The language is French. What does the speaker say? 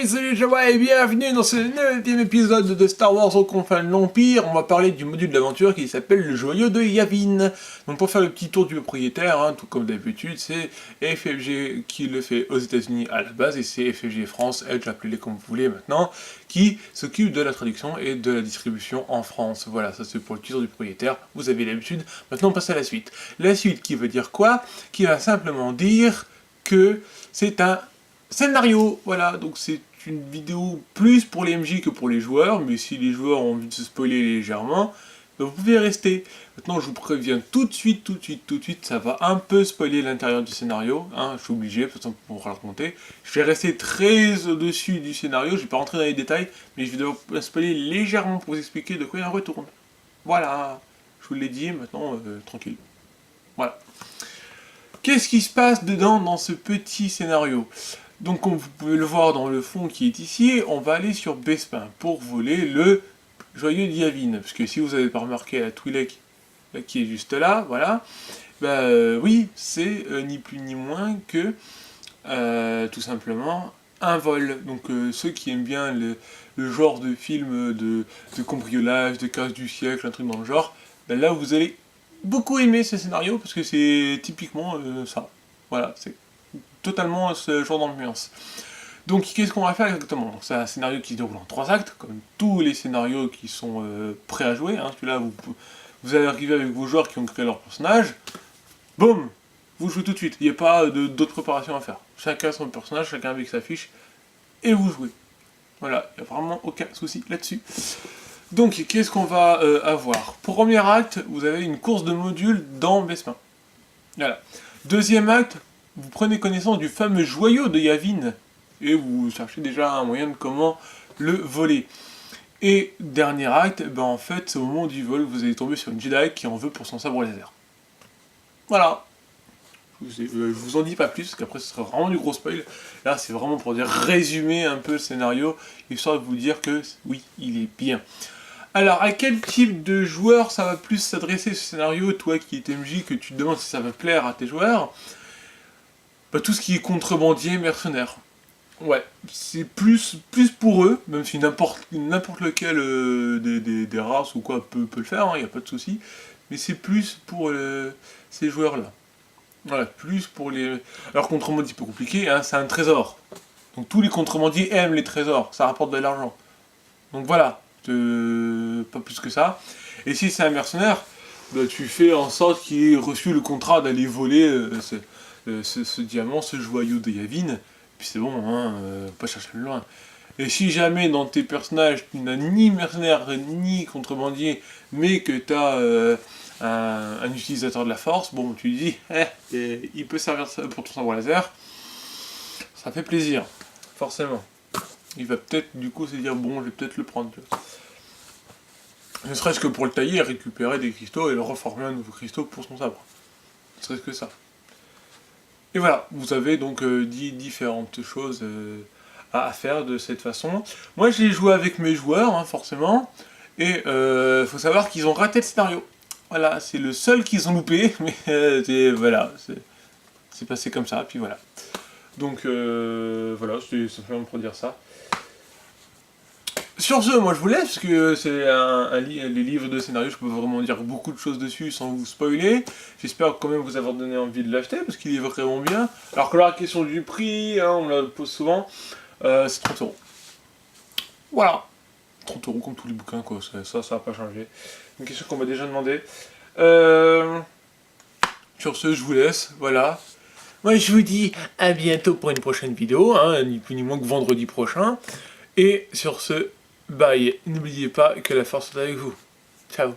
Salut Java et bienvenue dans ce 9e épisode de Star Wars au confins de l'Empire. On va parler du module d'aventure qui s'appelle le joyau de Yavin. Donc pour faire le petit tour du propriétaire, tout comme d'habitude, c'est FFG qui le fait aux États-Unis à la base, et c'est FFG France, Edge, appelez-les comme vous voulez maintenant, qui s'occupe de la traduction et de la distribution en France. Voilà, ça c'est pour le titre du propriétaire, vous avez l'habitude. Maintenant on passe à la suite. La suite qui veut dire quoi? Qui va simplement dire que c'est un scénario, voilà, donc c'est une vidéo plus pour les MJ que pour les joueurs, mais si les joueurs ont envie de se spoiler légèrement, ben vous pouvez rester. Maintenant je vous préviens tout de suite, ça va un peu spoiler l'intérieur du scénario, je suis obligé, de toute façon pour raconter. Je vais rester très au-dessus du scénario, je vais pas rentrer dans les détails, mais je vais devoir spoiler légèrement pour vous expliquer de quoi il en retourne. Voilà, je vous l'ai dit, maintenant tranquille. Voilà. Qu'est-ce qui se passe dedans dans ce petit scénario? Donc comme vous pouvez le voir dans le fond qui est ici, on va aller sur Bespin pour voler le joyau de Yavin. Parce que si vous n'avez pas remarqué la Twi'lek qui est juste là, voilà, oui, c'est ni plus ni moins que tout simplement un vol. Donc ceux qui aiment bien le genre de film de cambriolage, de casse du siècle, un truc dans le genre, là vous allez beaucoup aimer ce scénario parce que c'est typiquement ça. Voilà, c'est totalement ce genre d'ambiance. Donc qu'est-ce qu'on va faire exactement? C'est un scénario qui se déroule en 3 actes, comme tous les scénarios qui sont prêts à jouer. Celui-là, vous allez arriver avec vos joueurs qui ont créé leur personnage. Boum, vous jouez tout de suite. Il n'y a pas d'autres préparations à faire. Chacun son personnage, chacun avec sa fiche, et vous jouez. Voilà, il n'y a vraiment aucun souci là-dessus. Donc, qu'est-ce qu'on va avoir? Premier acte, vous avez une course de modules dans Bespin. Voilà. Deuxième acte, vous prenez connaissance du fameux joyau de Yavin, et vous cherchez déjà un moyen de comment le voler. Et dernier acte, en fait, au moment du vol, vous allez tomber sur une Jedi qui en veut pour son sabre laser. Voilà. Je vous en dis pas plus, parce qu'après ce sera vraiment du gros spoil. Là, c'est vraiment pour dire résumer un peu le scénario, histoire de vous dire que, oui, il est bien. Alors, à quel type de joueur ça va plus s'adresser ce scénario, toi qui es MJ, que tu te demandes si ça va plaire à tes joueurs? Tout ce qui est contrebandier, mercenaire. Ouais, c'est plus pour eux, même si n'importe lequel des races ou quoi peut le faire, il n'y a pas de souci. Mais c'est plus pour ces joueurs-là. Voilà, plus pour les... Alors, contrebandier, c'est peu compliqué, c'est un trésor. Donc tous les contrebandiers aiment les trésors, ça rapporte de l'argent. Donc voilà, pas plus que ça. Et si c'est un mercenaire, tu fais en sorte qu'il ait reçu le contrat d'aller voler ce diamant, ce joyau de Yavin, puis c'est bon, pas chercher plus loin. Et si jamais dans tes personnages, tu n'as ni mercenaire, ni contrebandier, mais que tu as un utilisateur de la force, bon, tu lui dis, il peut servir pour ton sabre laser, ça fait plaisir, forcément. Il va peut-être, du coup, se dire, bon, je vais peut-être le prendre. Ne serait-ce que pour le tailler, récupérer des cristaux et le reformer un nouveau cristaux pour son sabre. Ne serait-ce que ça. Et voilà, vous avez donc différentes choses à faire de cette façon. Moi j'ai joué avec mes joueurs, forcément, et faut savoir qu'ils ont raté le scénario. Voilà, c'est le seul qu'ils ont loupé, mais voilà, c'est passé comme ça, puis voilà. Donc voilà, c'est simplement pour dire ça. Sur ce, moi je vous laisse, parce que c'est les livres de scénario, je peux vraiment dire beaucoup de choses dessus sans vous spoiler. J'espère quand même vous avoir donné envie de l'acheter, parce qu'il est vraiment bien. Alors que la question du prix, on me la pose souvent, c'est 30 €. Voilà. 30 € comme tous les bouquins, quoi, ça va pas changer. Une question qu'on m'a déjà demandé. Sur ce, je vous laisse, voilà. Moi je vous dis à bientôt pour une prochaine vidéo, ni plus ni moins que vendredi prochain. Et sur ce, bye, n'oubliez pas que la force est avec vous. Ciao.